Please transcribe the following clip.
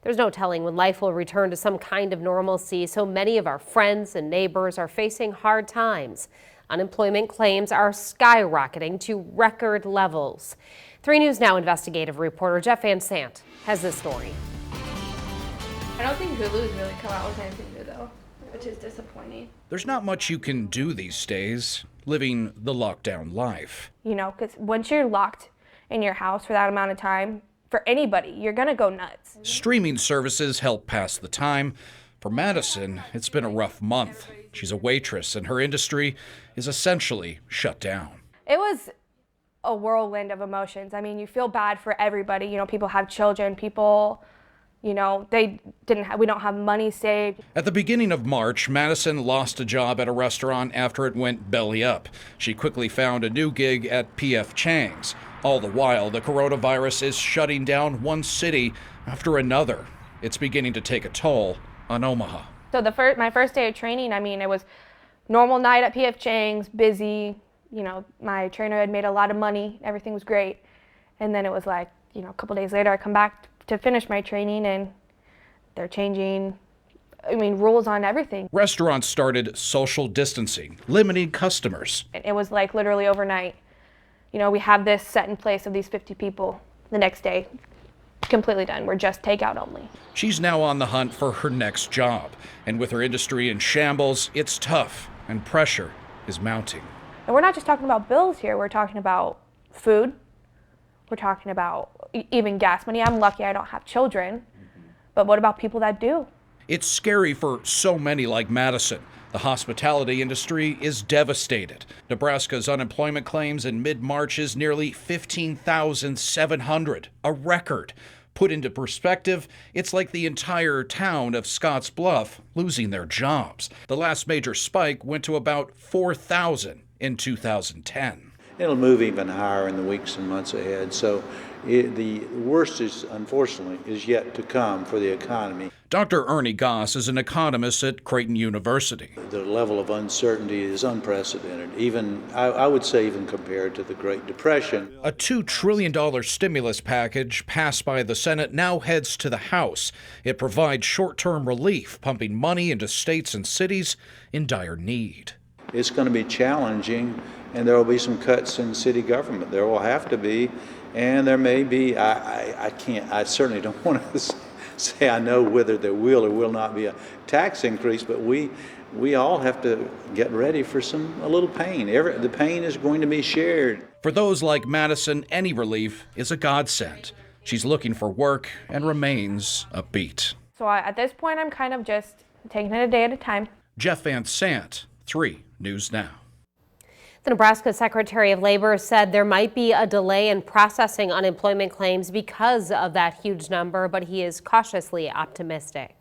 There's no telling when life will return to some kind of normalcy, so many of our friends and neighbors are facing hard times. Unemployment claims are skyrocketing to record levels. 3 News Now investigative reporter Jeff Van Sant has this story. I don't think Hulu's really come out with anything new though, which is disappointing. There's not much you can do these days, living the lockdown life. You know, because once you're locked in your house for that amount of time, for anybody, you're gonna go nuts. Streaming services help pass the time. For Madison, it's been a rough month. She's a waitress and her industry is essentially shut down. It was a whirlwind of emotions. I mean, you feel bad for everybody. You know, people have children, people, you know, we don't have money saved. At the beginning of March, Madison lost a job at a restaurant after it went belly up. She quickly found a new gig at P.F. Chang's. All the while, the coronavirus is shutting down one city after another. It's beginning to take a toll on Omaha. So my first day of training, I mean, it was normal night at P.F. Chang's, busy. You know, my trainer had made a lot of money. Everything was great. And then it was like, you know, a couple days later, I come back to finish my training and they're changing, rules on everything. Restaurants started social distancing, limiting customers. It was like literally overnight. You know, we have this set in place of these 50 people. The next day, completely done. We're just takeout only. She's now on the hunt for her next job. And with her industry in shambles, it's tough and pressure is mounting. And we're not just talking about bills here. We're talking about food. We're talking about even gas money. I'm lucky I don't have children. But what about people that do? It's scary for so many like Madison. The hospitality industry is devastated. Nebraska's unemployment claims in mid-March is nearly 15,700, a record. Put into perspective, it's like the entire town of Scotts Bluff losing their jobs. The last major spike went to about 4,000 in 2010. It'll move even higher in the weeks and months ahead. So the worst is, unfortunately, is yet to come for the economy. Dr. Ernie Goss is an economist at Creighton University. The level of uncertainty is unprecedented, even, I would say, even compared to the Great Depression. A $2 trillion stimulus package passed by the Senate now heads to the House. It provides short-term relief, pumping money into states and cities in dire need. It's going to be challenging, and there will be some cuts in city government. There will have to be, and there may be, I certainly don't want to say I know whether there will or will not be a tax increase, but we all have to get ready for a little pain. The pain is going to be shared. For those like Madison, any relief is a godsend. She's looking for work and remains upbeat. So at this point, I'm kind of just taking it a day at a time. Jeff Van Sant, 3 News Now. The Nebraska Secretary of Labor said there might be a delay in processing unemployment claims because of that huge number, but he is cautiously optimistic.